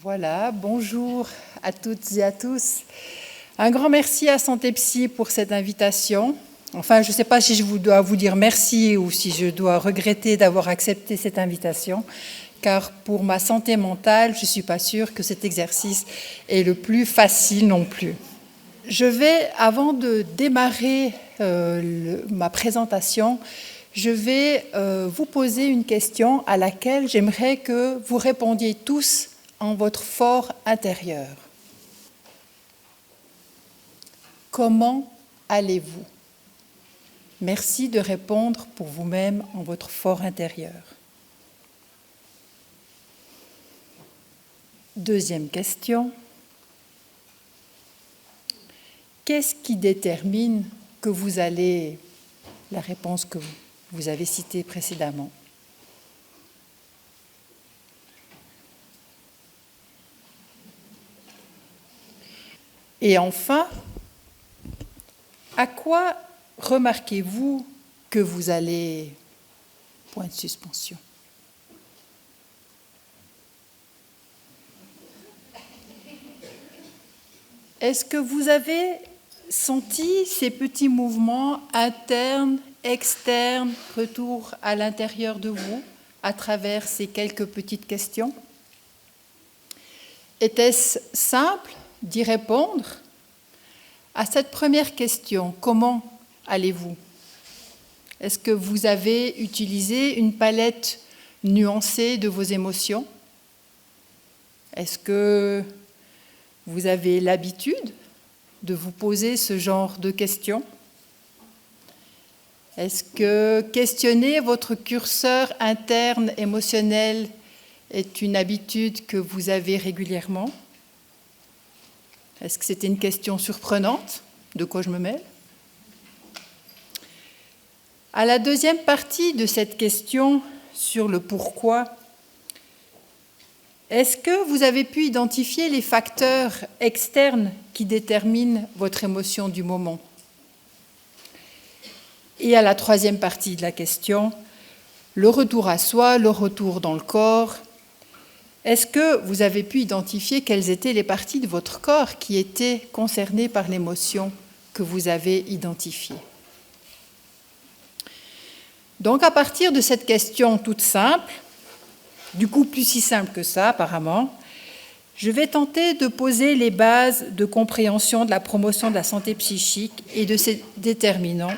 Voilà, bonjour à toutes et à tous. Un grand merci à Santé Psy pour cette invitation. Enfin, je ne sais pas si je dois vous dire merci ou si je dois regretter d'avoir accepté cette invitation, car pour ma santé mentale, je ne suis pas sûre que cet exercice est le plus facile non plus. Je vais, avant de démarrer ma présentation, je vais vous poser une question à laquelle j'aimerais que vous répondiez tous en votre fort intérieur. Comment allez-vous? Merci de répondre pour vous-même en votre fort intérieur. Deuxième question. Qu'est-ce qui détermine que vous allez, la réponse que vous avez citée précédemment? Et enfin, à quoi remarquez-vous que vous allez... Point de suspension. Est-ce que vous avez senti ces petits mouvements internes, externes, retour à l'intérieur de vous à travers ces quelques petites questions? Était-ce simple d'y répondre à cette première question? Comment allez-vous? Est-ce que vous avez utilisé une palette nuancée de vos émotions? Est-ce que vous avez l'habitude de vous poser ce genre de questions? Est-ce que questionner votre curseur interne émotionnel est une habitude que vous avez régulièrement? Est-ce que c'était une question surprenante? De quoi je me mêle? À la deuxième partie de cette question sur le pourquoi, est-ce que vous avez pu identifier les facteurs externes qui déterminent votre émotion du moment? Et à la troisième partie de la question, le retour à soi, le retour dans le corps, est-ce que vous avez pu identifier quelles étaient les parties de votre corps qui étaient concernées par l'émotion que vous avez identifiée? Donc, à partir de cette question toute simple, du coup plus si simple que ça apparemment, je vais tenter de poser les bases de compréhension de la promotion de la santé psychique et de ses déterminants.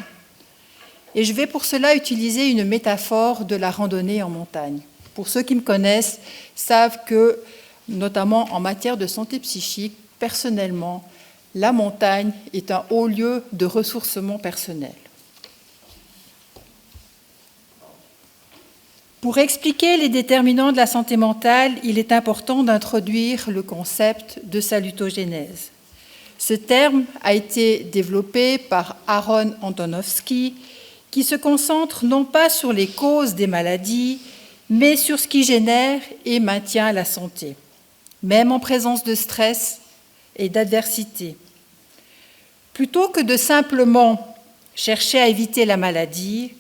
Et je vais pour cela utiliser une métaphore de la randonnée en montagne. Pour ceux qui me connaissent, savent que, notamment en matière de santé psychique, personnellement, la montagne est un haut lieu de ressourcement personnel. Pour expliquer les déterminants de la santé mentale, il est important d'introduire le concept de salutogénèse. Ce terme a été développé par Aaron Antonovsky, qui se concentre non pas sur les causes des maladies, mais sur ce qui génère et maintient la santé, même en présence de stress et d'adversité. Plutôt que de simplement chercher à éviter la maladie,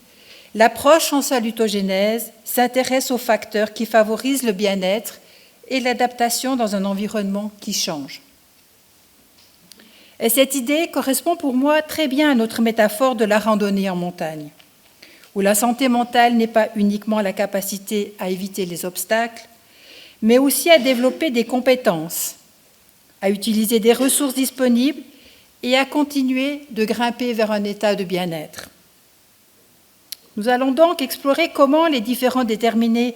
l'approche en salutogénèse s'intéresse aux facteurs qui favorisent le bien-être et l'adaptation dans un environnement qui change. Et cette idée correspond pour moi très bien à notre métaphore de la randonnée en montagne, où la santé mentale n'est pas uniquement la capacité à éviter les obstacles, mais aussi à développer des compétences, à utiliser des ressources disponibles et à continuer de grimper vers un état de bien-être. Nous allons donc explorer comment les différents déterminants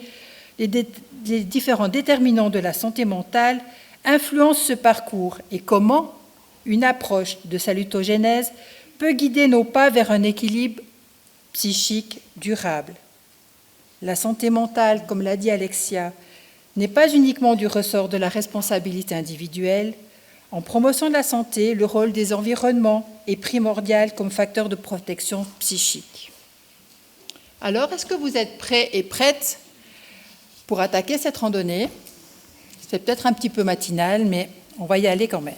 de la santé mentale influencent ce parcours et comment une approche de salutogénèse peut guider nos pas vers un équilibre psychique durable. La santé mentale, comme l'a dit Alexia, n'est pas uniquement du ressort de la responsabilité individuelle. En promotion de la santé, le rôle des environnements est primordial comme facteur de protection psychique. Alors, est-ce que vous êtes prêts et prêtes pour attaquer cette randonnée? C'est peut-être un petit peu matinal, mais on va y aller quand même.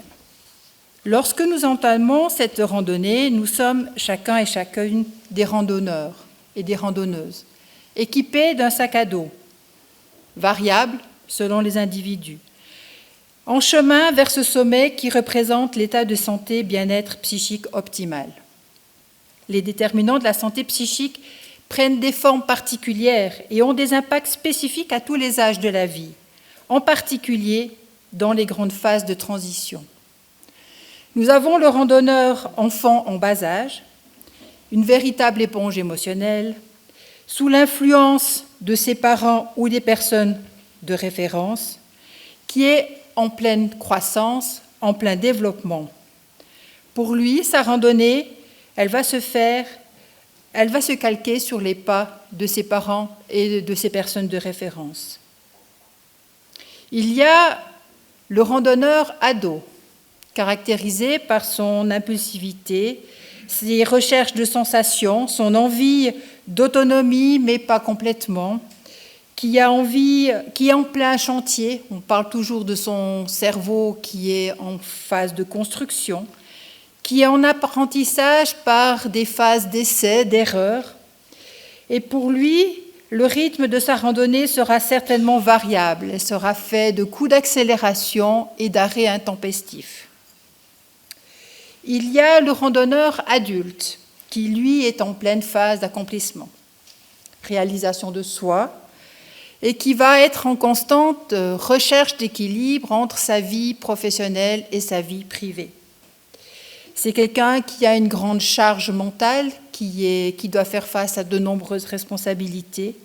Lorsque nous entamons cette randonnée, nous sommes chacun et chacune des randonneurs et des randonneuses, équipés d'un sac à dos, variable selon les individus, en chemin vers ce sommet qui représente l'état de santé bien-être psychique optimal. Les déterminants de la santé psychique prennent des formes particulières et ont des impacts spécifiques à tous les âges de la vie, en particulier dans les grandes phases de transition. Nous avons le randonneur enfant en bas âge, une véritable éponge émotionnelle, sous l'influence de ses parents ou des personnes de référence, qui est en pleine croissance, en plein développement. Pour lui, sa randonnée, elle va se calquer sur les pas de ses parents et de ses personnes de référence. Il y a le randonneur ado, caractérisé par son impulsivité, ses recherches de sensations, son envie d'autonomie, mais pas complètement, qui est en plein chantier. On parle toujours de son cerveau qui est en phase de construction, qui est en apprentissage par des phases d'essai, d'erreur. Et pour lui, le rythme de sa randonnée sera certainement variable. Elle sera faite de coups d'accélération et d'arrêts intempestifs. Il y a le randonneur adulte, qui lui est en pleine phase d'accomplissement, réalisation de soi, et qui va être en constante recherche d'équilibre entre sa vie professionnelle et sa vie privée. C'est quelqu'un qui a une grande charge mentale, qui doit faire face à de nombreuses responsabilités.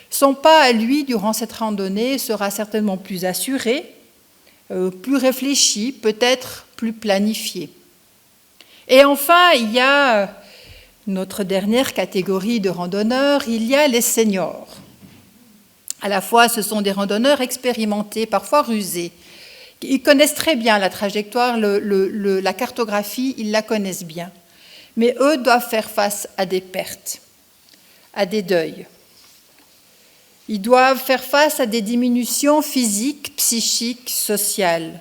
Son pas à lui, durant cette randonnée, sera certainement plus assuré, plus réfléchi, peut-être plus planifié. Et enfin, il y a notre dernière catégorie de randonneurs, il y a les seniors. À la fois, ce sont des randonneurs expérimentés, parfois rusés. Ils connaissent très bien la trajectoire, la cartographie, ils la connaissent bien. Mais eux doivent faire face à des pertes, à des deuils. Ils doivent faire face à des diminutions physiques, psychiques, sociales.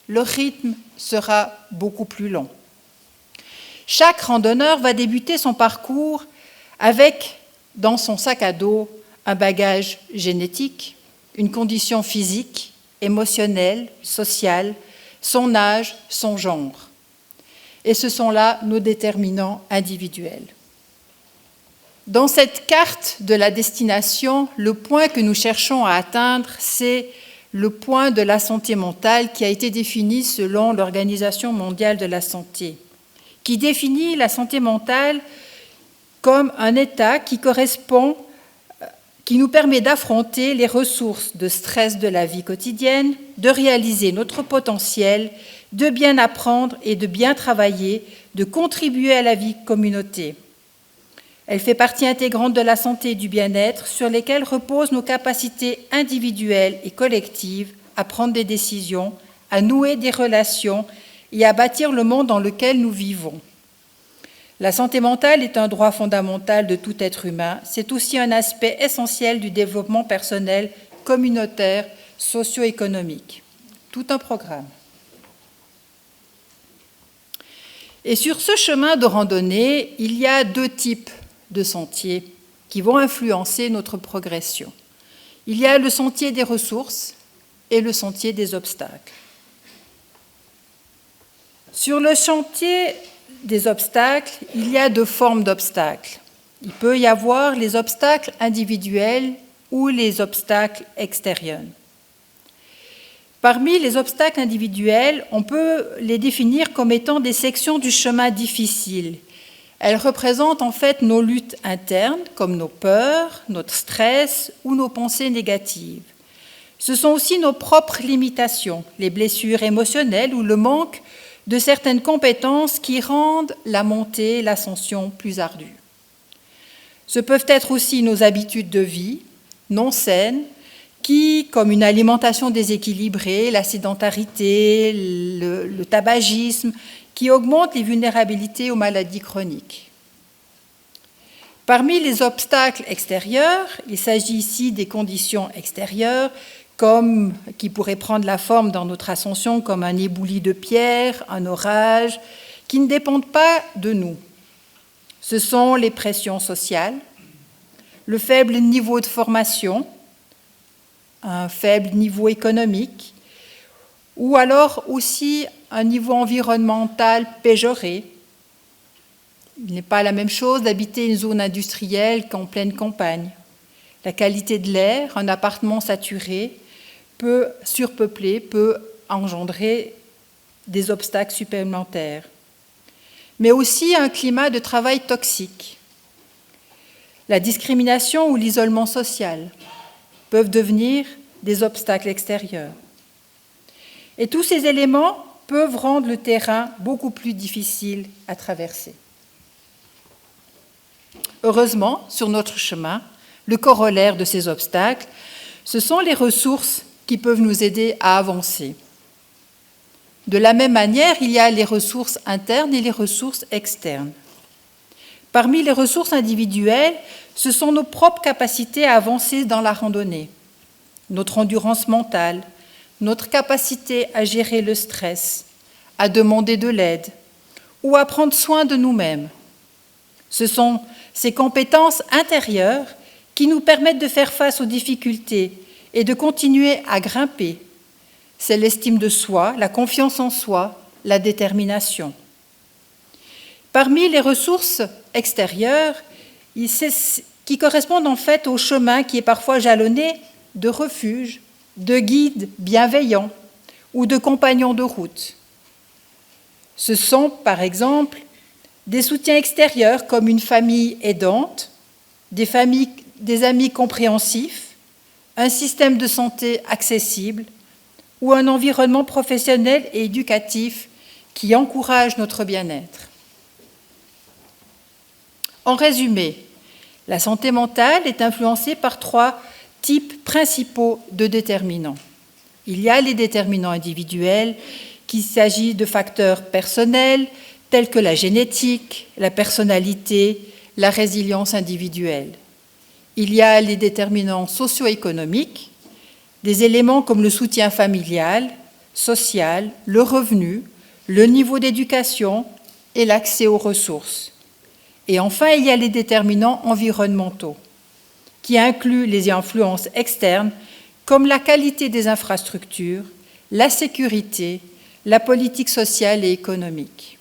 Le rythme sera beaucoup plus long. Chaque randonneur va débuter son parcours avec, dans son sac à dos, un bagage génétique, une condition physique, émotionnelle, sociale, son âge, son genre. Et ce sont là nos déterminants individuels. Dans cette carte de la destination, le point que nous cherchons à atteindre, c'est le point de la santé mentale qui a été défini selon l'Organisation mondiale de la santé, qui définit la santé mentale comme un état qui nous permet d'affronter les ressources de stress de la vie quotidienne, de réaliser notre potentiel, de bien apprendre et de bien travailler, de contribuer à la vie communauté. Elle fait partie intégrante de la santé et du bien-être sur lesquelles reposent nos capacités individuelles et collectives à prendre des décisions, à nouer des relations et à bâtir le monde dans lequel nous vivons. La santé mentale est un droit fondamental de tout être humain. C'est aussi un aspect essentiel du développement personnel, communautaire, socio-économique. Tout un programme. Et sur ce chemin de randonnée, il y a deux types de sentiers qui vont influencer notre progression. Il y a le sentier des ressources et le sentier des obstacles. Sur le sentier des obstacles, il y a deux formes d'obstacles. Il peut y avoir les obstacles individuels ou les obstacles extérieurs. Parmi les obstacles individuels, on peut les définir comme étant des sections du chemin difficiles. Elles représentent en fait nos luttes internes, comme nos peurs, notre stress ou nos pensées négatives. Ce sont aussi nos propres limitations, les blessures émotionnelles ou le manque de certaines compétences qui rendent la montée, l'ascension plus ardue. Ce peuvent être aussi nos habitudes de vie non saines qui, comme une alimentation déséquilibrée, la sédentarité, le tabagisme, qui augmentent les vulnérabilités aux maladies chroniques. Parmi les obstacles extérieurs, il s'agit ici des conditions extérieures qui pourraient prendre la forme dans notre ascension comme un éboulis de pierre, un orage, qui ne dépendent pas de nous. Ce sont les pressions sociales, le faible niveau de formation, un faible niveau économique, ou alors aussi un niveau environnemental péjoré. Il n'est pas la même chose d'habiter une zone industrielle qu'en pleine campagne. La qualité de l'air, un appartement saturé, surpeuplé, peut engendrer des obstacles supplémentaires. Mais aussi un climat de travail toxique. La discrimination ou l'isolement social peuvent devenir des obstacles extérieurs. Et tous ces éléments peuvent rendre le terrain beaucoup plus difficile à traverser. Heureusement, sur notre chemin, le corollaire de ces obstacles, ce sont les ressources qui peuvent nous aider à avancer. De la même manière, il y a les ressources internes et les ressources externes. Parmi les ressources individuelles, ce sont nos propres capacités à avancer dans la randonnée, notre endurance mentale, notre capacité à gérer le stress, à demander de l'aide ou à prendre soin de nous-mêmes. Ce sont ces compétences intérieures qui nous permettent de faire face aux difficultés et de continuer à grimper. C'est l'estime de soi, la confiance en soi, la détermination. Parmi les ressources extérieures, qui correspondent en fait au chemin qui est parfois jalonné de refuges, de guides bienveillants ou de compagnons de route. Ce sont, par exemple, des soutiens extérieurs comme une famille aidante, des amis compréhensifs, un système de santé accessible ou un environnement professionnel et éducatif qui encourage notre bien-être. En résumé, la santé mentale est influencée par 3 types principaux de déterminants. Il y a les déterminants individuels, qu'il s'agit de facteurs personnels tels que la génétique, la personnalité, la résilience individuelle. Il y a les déterminants socio-économiques, des éléments comme le soutien familial, social, le revenu, le niveau d'éducation et l'accès aux ressources. Et enfin, il y a les déterminants environnementaux, qui incluent les influences externes comme la qualité des infrastructures, la sécurité, la politique sociale et économique.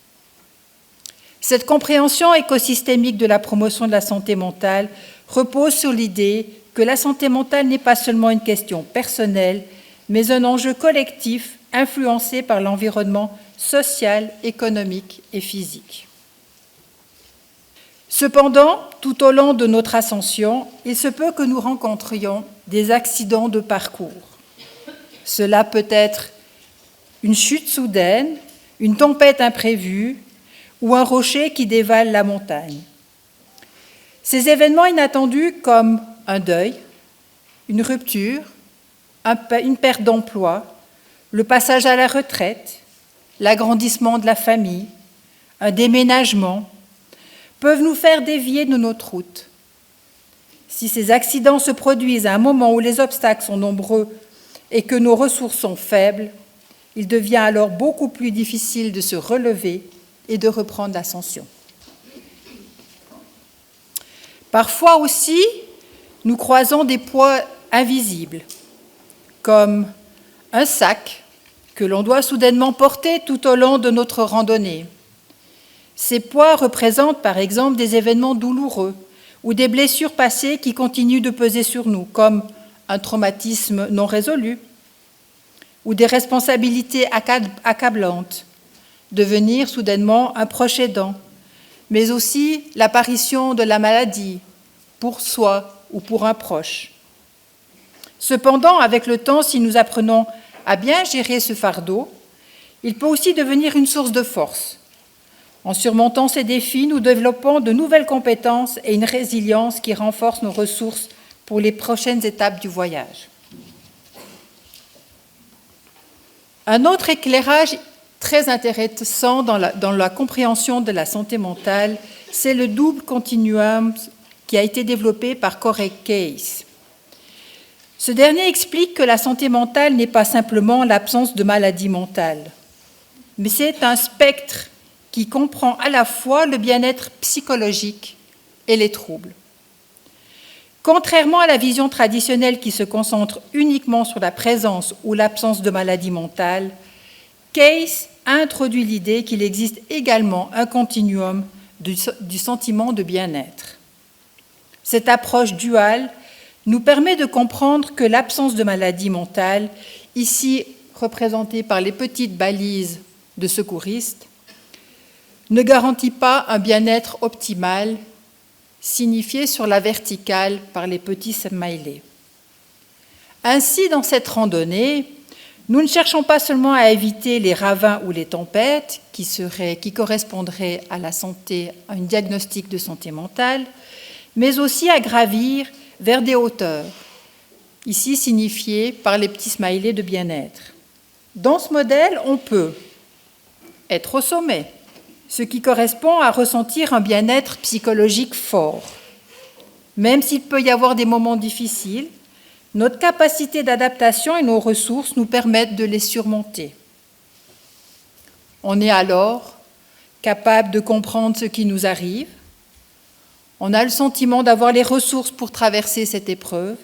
Cette compréhension écosystémique de la promotion de la santé mentale repose sur l'idée que la santé mentale n'est pas seulement une question personnelle, mais un enjeu collectif influencé par l'environnement social, économique et physique. Cependant, tout au long de notre ascension, il se peut que nous rencontrions des accidents de parcours. Cela peut être une chute soudaine, une tempête imprévue ou un rocher qui dévale la montagne. Ces événements inattendus comme un deuil, une rupture, une perte d'emploi, le passage à la retraite, l'agrandissement de la famille, un déménagement, peuvent nous faire dévier de notre route. Si ces accidents se produisent à un moment où les obstacles sont nombreux et que nos ressources sont faibles, il devient alors beaucoup plus difficile de se relever et de reprendre l'ascension. Parfois aussi, nous croisons des poids invisibles, comme un sac que l'on doit soudainement porter tout au long de notre randonnée. Ces poids représentent par exemple des événements douloureux ou des blessures passées qui continuent de peser sur nous, comme un traumatisme non résolu ou des responsabilités accablantes, devenir soudainement un proche aidant, mais aussi l'apparition de la maladie pour soi ou pour un proche. Cependant, avec le temps, si nous apprenons à bien gérer ce fardeau, il peut aussi devenir une source de force. En surmontant ces défis, nous développons de nouvelles compétences et une résilience qui renforce nos ressources pour les prochaines étapes du voyage. Un autre éclairage très intéressant dans la compréhension de la santé mentale, c'est le double continuum qui a été développé par Corey Case. Ce dernier explique que la santé mentale n'est pas simplement l'absence de maladie mentale, mais c'est un spectre qui comprend à la fois le bien-être psychologique et les troubles. Contrairement à la vision traditionnelle qui se concentre uniquement sur la présence ou l'absence de maladie mentale, Case a introduit l'idée qu'il existe également un continuum du sentiment de bien-être. Cette approche duale nous permet de comprendre que l'absence de maladie mentale, ici représentée par les petites balises de secouristes, ne garantit pas un bien-être optimal, signifié sur la verticale par les petits smileys. Ainsi, dans cette randonnée, nous ne cherchons pas seulement à éviter les ravins ou les tempêtes, qui correspondraient à la santé, à un diagnostic de santé mentale, mais aussi à gravir vers des hauteurs, ici signifiées par les petits smileys de bien-être. Dans ce modèle, on peut être au sommet, ce qui correspond à ressentir un bien-être psychologique fort. Même s'il peut y avoir des moments difficiles, notre capacité d'adaptation et nos ressources nous permettent de les surmonter. On est alors capable de comprendre ce qui nous arrive. On a le sentiment d'avoir les ressources pour traverser cette épreuve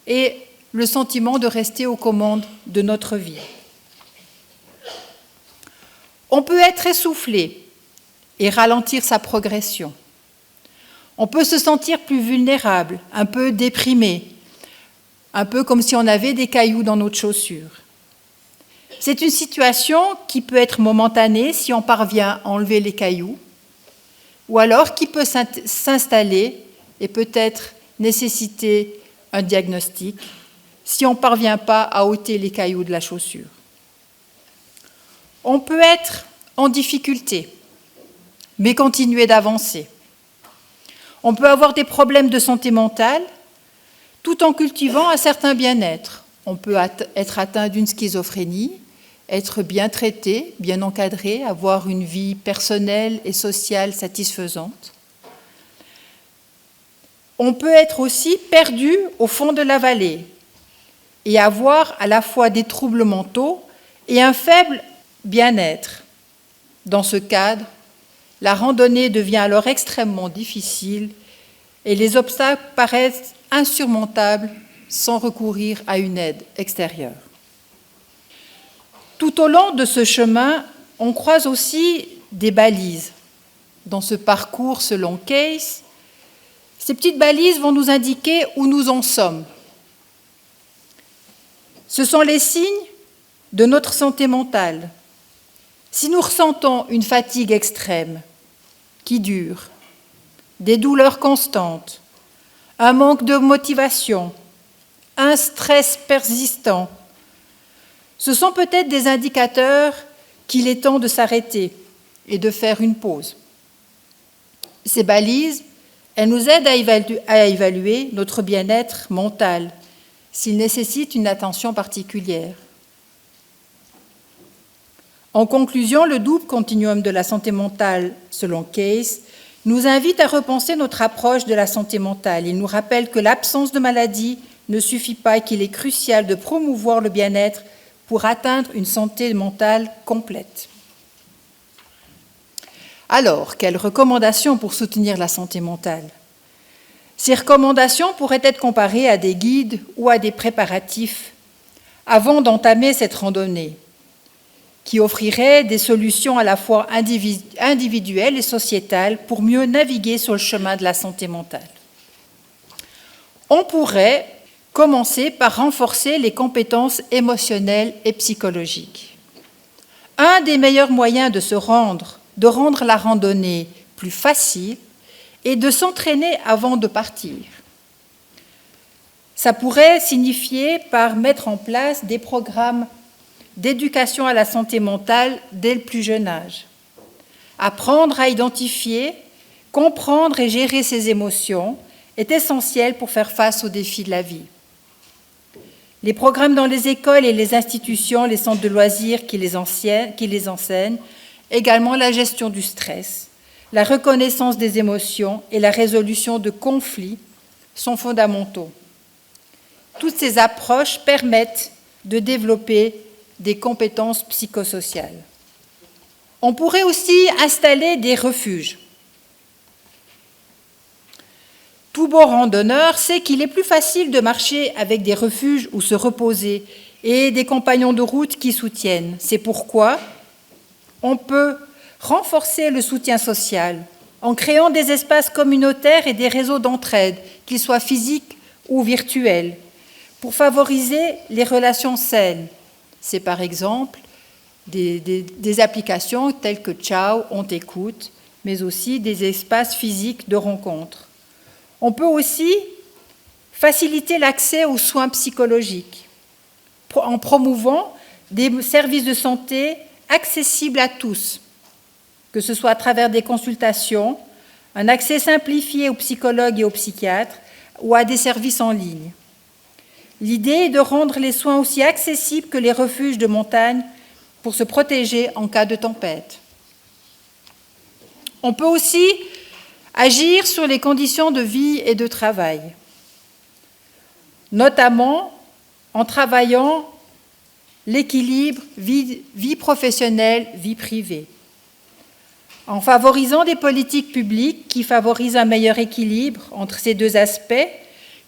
et le sentiment de rester aux commandes de notre vie. On peut être essoufflé et ralentir sa progression. On peut se sentir plus vulnérable, un peu déprimé, un peu comme si on avait des cailloux dans notre chaussure. C'est une situation qui peut être momentanée si on parvient à enlever les cailloux, ou alors qui peut s'installer et peut-être nécessiter un diagnostic si on ne parvient pas à ôter les cailloux de la chaussure. On peut être en difficulté, mais continuer d'avancer. On peut avoir des problèmes de santé mentale tout en cultivant un certain bien-être. On peut être atteint d'une schizophrénie, être bien traité, bien encadré, avoir une vie personnelle et sociale satisfaisante. On peut être aussi perdu au fond de la vallée et avoir à la fois des troubles mentaux et un faible bien-être. Dans ce cadre, la randonnée devient alors extrêmement difficile et les obstacles paraissent insurmontables sans recourir à une aide extérieure. Tout au long de ce chemin, on croise aussi des balises. Dans ce parcours selon Case, ces petites balises vont nous indiquer où nous en sommes. Ce sont les signes de notre santé mentale. Si nous ressentons une fatigue extrême qui dure, des douleurs constantes, un manque de motivation, un stress persistant, ce sont peut-être des indicateurs qu'il est temps de s'arrêter et de faire une pause. Ces balises, elles nous aident à évaluer notre bien-être mental, s'il nécessite une attention particulière. En conclusion, le double continuum de la santé mentale, selon Case, nous invite à repenser notre approche de la santé mentale. Il nous rappelle que l'absence de maladie ne suffit pas et qu'il est crucial de promouvoir le bien-être pour atteindre une santé mentale complète. Alors, quelles recommandations pour soutenir la santé mentale ? Ces recommandations pourraient être comparées à des guides ou à des préparatifs avant d'entamer cette randonnée, qui offrirait des solutions à la fois individuelles et sociétales pour mieux naviguer sur le chemin de la santé mentale. On pourrait commencer par renforcer les compétences émotionnelles et psychologiques. Un des meilleurs moyens de rendre la randonnée plus facile est de s'entraîner avant de partir. Ça pourrait signifier par mettre en place des programmes d'éducation à la santé mentale dès le plus jeune âge. Apprendre à identifier, comprendre et gérer ses émotions est essentiel pour faire face aux défis de la vie. Les programmes dans les écoles et les institutions, les centres de loisirs qui les enseignent, également la gestion du stress, la reconnaissance des émotions et la résolution de conflits sont fondamentaux. Toutes ces approches permettent de développer des compétences psychosociales. On pourrait aussi installer des refuges. Tout bon randonneur sait qu'il est plus facile de marcher avec des refuges où se reposer et des compagnons de route qui soutiennent. C'est pourquoi on peut renforcer le soutien social en créant des espaces communautaires et des réseaux d'entraide, qu'ils soient physiques ou virtuels, pour favoriser les relations saines. C'est par exemple des applications telles que Ciao, On t'écoute, mais aussi des espaces physiques de rencontre. On peut aussi faciliter l'accès aux soins psychologiques en promouvant des services de santé accessibles à tous, que ce soit à travers des consultations, un accès simplifié aux psychologues et aux psychiatres ou à des services en ligne. L'idée est de rendre les soins aussi accessibles que les refuges de montagne pour se protéger en cas de tempête. On peut aussi agir sur les conditions de vie et de travail, notamment en travaillant l'équilibre vie professionnelle, vie privée, en favorisant des politiques publiques qui favorisent un meilleur équilibre entre ces deux aspects,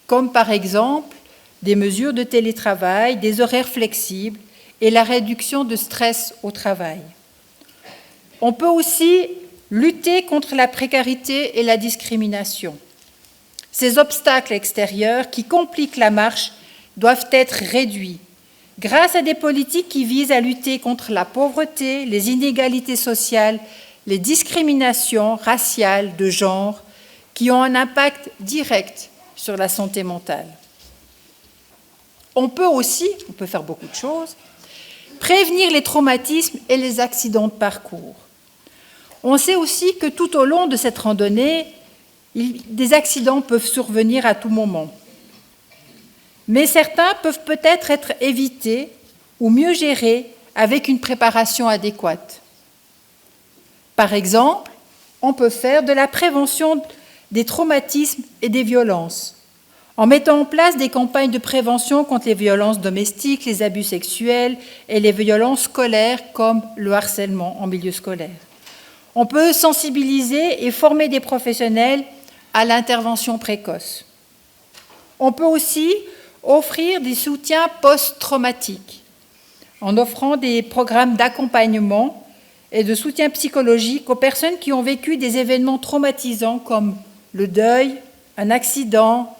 comme par exemple des mesures de télétravail, des horaires flexibles et la réduction de stress au travail. On peut aussi lutter contre la précarité et la discrimination. Ces obstacles extérieurs qui compliquent la marche doivent être réduits grâce à des politiques qui visent à lutter contre la pauvreté, les inégalités sociales, les discriminations raciales, de genre, qui ont un impact direct sur la santé mentale. On peut faire beaucoup de choses, prévenir les traumatismes et les accidents de parcours. On sait aussi que tout au long de cette randonnée, des accidents peuvent survenir à tout moment. Mais certains peuvent peut-être être évités ou mieux gérés avec une préparation adéquate. Par exemple, on peut faire de la prévention des traumatismes et des violences, en mettant en place des campagnes de prévention contre les violences domestiques, les abus sexuels et les violences scolaires comme le harcèlement en milieu scolaire. On peut sensibiliser et former des professionnels à l'intervention précoce. On peut aussi offrir des soutiens post-traumatiques en offrant des programmes d'accompagnement et de soutien psychologique aux personnes qui ont vécu des événements traumatisants comme le deuil, un accident,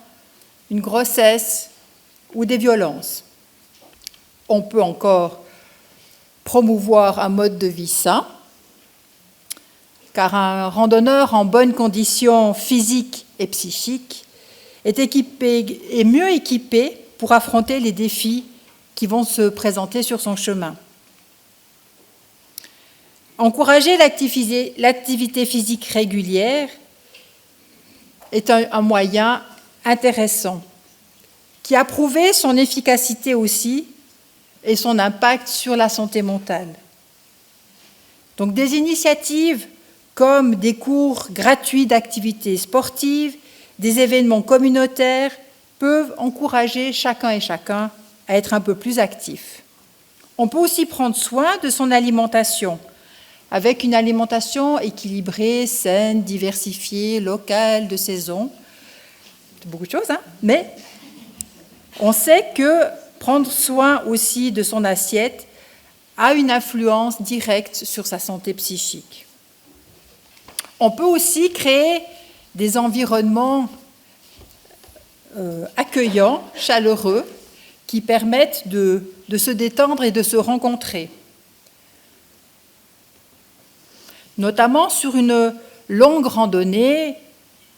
une grossesse ou des violences. On peut encore promouvoir un mode de vie sain, car un randonneur en bonne condition physique et psychique est mieux équipé pour affronter les défis qui vont se présenter sur son chemin. Encourager l'activité physique régulière est un moyen intéressant, qui a prouvé son efficacité aussi et son impact sur la santé mentale. Donc des initiatives comme des cours gratuits d'activités sportives, des événements communautaires peuvent encourager chacun et chacun à être un peu plus actif. On peut aussi prendre soin de son alimentation, avec une alimentation équilibrée, saine, diversifiée, locale, de saison. Beaucoup de choses, mais on sait que prendre soin aussi de son assiette a une influence directe sur sa santé psychique. On peut aussi créer des environnements accueillants, chaleureux, qui permettent de se détendre et de se rencontrer. Notamment sur une longue randonnée,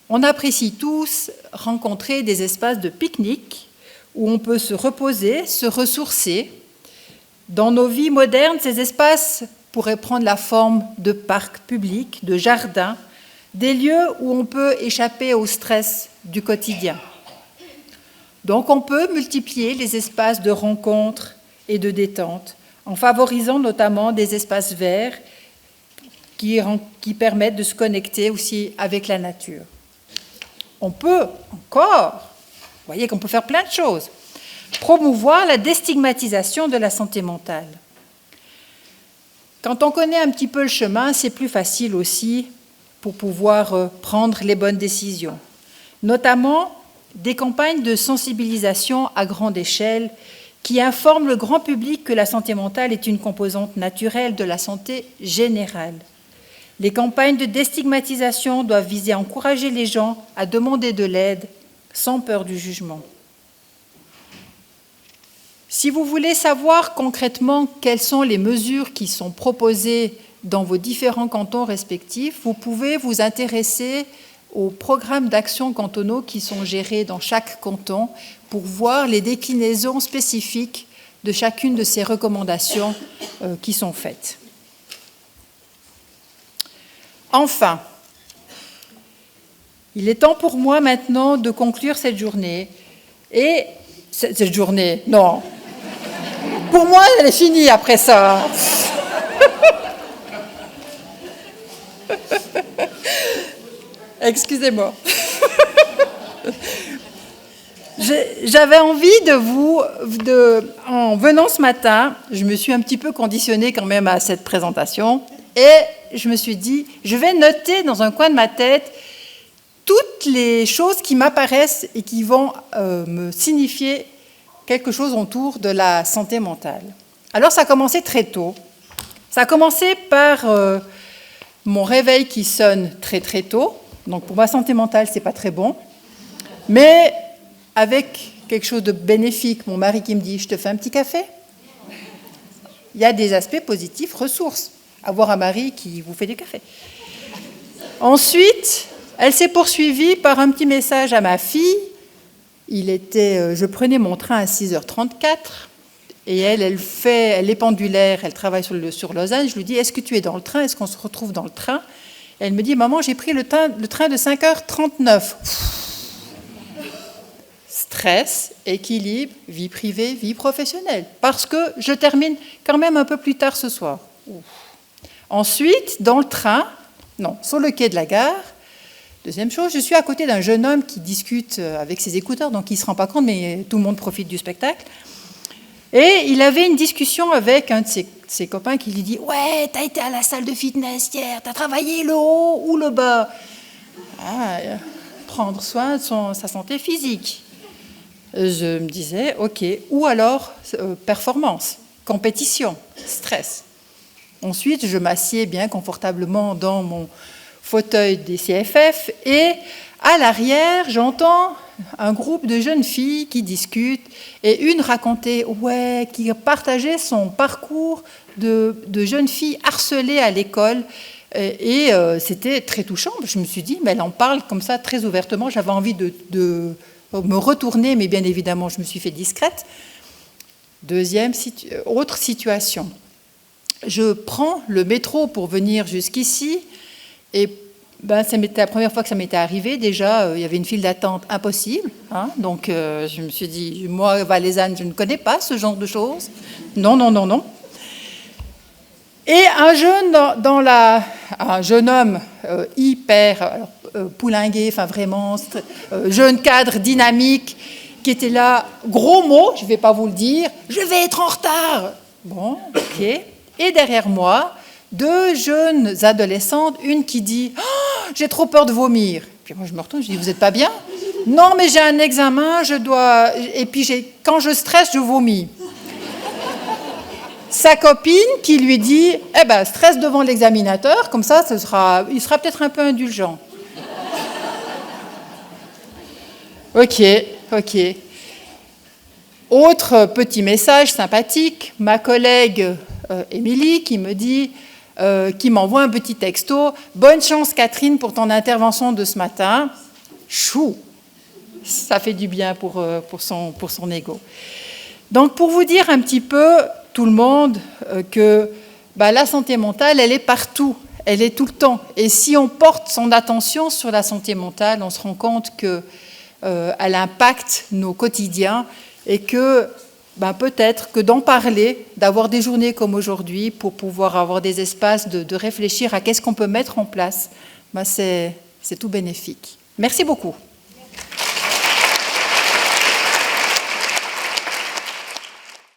on apprécie tous rencontrer des espaces de pique-nique où on peut se reposer, se ressourcer. Dans nos vies modernes, ces espaces pourraient prendre la forme de parcs publics, de jardins, des lieux où on peut échapper au stress du quotidien. Donc on peut multiplier les espaces de rencontre et de détente en favorisant notamment des espaces verts qui permettent de se connecter aussi avec la nature. On peut encore, vous voyez qu'on peut faire plein de choses, promouvoir la déstigmatisation de la santé mentale. Quand on connaît un petit peu le chemin, c'est plus facile aussi pour pouvoir prendre les bonnes décisions. notamment des campagnes de sensibilisation à grande échelle qui informent le grand public que la santé mentale est une composante naturelle de la santé générale. Les campagnes de déstigmatisation doivent viser à encourager les gens à demander de l'aide sans peur du jugement. Si vous voulez savoir concrètement quelles sont les mesures qui sont proposées dans vos différents cantons respectifs, vous pouvez vous intéresser aux programmes d'action cantonaux qui sont gérés dans chaque canton pour voir les déclinaisons spécifiques de chacune de ces recommandations qui sont faites. Enfin, il est temps pour moi maintenant de conclure cette journée. Et cette journée, non. Pour moi, elle est finie après ça. Excusez-moi. J'avais envie en venant ce matin, je me suis un petit peu conditionnée quand même à cette présentation, et je me suis dit, je vais noter dans un coin de ma tête toutes les choses qui m'apparaissent et qui vont me signifier quelque chose autour de la santé mentale. Alors ça a commencé très tôt. Ça a commencé par mon réveil qui sonne très très tôt. Donc pour ma santé mentale, c'est pas très bon. Mais avec quelque chose de bénéfique, mon mari qui me dit « je te fais un petit café ». Il y a des aspects positifs, ressources. Avoir un mari qui vous fait du café. Ensuite, elle s'est poursuivie par un petit message à ma fille. Je prenais mon train à 6h34 et elle est pendulaire, elle travaille sur Lausanne. Je lui dis « est-ce que tu es dans le train ? Est-ce qu'on se retrouve dans le train ?» Elle me dit « maman, j'ai pris le train de 5h39. » Stress, équilibre, vie privée, vie professionnelle. Parce que je termine quand même un peu plus tard ce soir. Ensuite, dans le train, sur le quai de la gare, deuxième chose, je suis à côté d'un jeune homme qui discute avec ses écouteurs, donc il ne se rend pas compte, mais tout le monde profite du spectacle. Et il avait une discussion avec un de ses copains qui lui dit « ouais, t'as été à la salle de fitness hier, t'as travaillé le haut ou le bas ?» Prendre soin de sa santé physique. Je me disais « ok ». Ou alors performance, compétition, stress. Ensuite, je m'assieds bien confortablement dans mon fauteuil des CFF et à l'arrière, j'entends un groupe de jeunes filles qui discutent et une racontait, qui partageait son parcours de jeune fille harcelée à l'école et c'était très touchant. Je me suis dit, mais elle en parle comme ça très ouvertement. J'avais envie de me retourner, mais bien évidemment, je me suis fait discrète. Autre situation. Je prends le métro pour venir jusqu'ici et c'était la première fois que ça m'était arrivé. Déjà, il y avait une file d'attente impossible. Donc, je me suis dit, moi, valaisanne, je ne connais pas ce genre de choses. Non. Et un jeune homme hyper poulingué, vraiment jeune cadre dynamique, qui était là, gros mot, je ne vais pas vous le dire, je vais être en retard. Bon, ok. Et derrière moi, deux jeunes adolescentes, une qui dit « j'ai trop peur de vomir ». Puis moi, je me retourne, je dis « vous n'êtes pas bien ?»« Non, mais j'ai un examen, je dois... Et puis, quand je stresse, je vomis. » Sa copine qui lui dit « stresse devant l'examinateur, comme ça, il sera peut-être un peu indulgent. » Ok. Autre petit message sympathique, ma collègue Émilie qui me dit, qui m'envoie un petit texto, « Bonne chance Catherine pour ton intervention de ce matin. » Chou, ça fait du bien pour son ego. Donc pour vous dire un petit peu, tout le monde, que la santé mentale, elle est partout, elle est tout le temps. Et si on porte son attention sur la santé mentale, on se rend compte qu'elle impacte nos quotidiens et que peut-être que d'en parler, d'avoir des journées comme aujourd'hui pour pouvoir avoir des espaces de réfléchir à qu'est-ce qu'on peut mettre en place, c'est tout bénéfique. Merci beaucoup.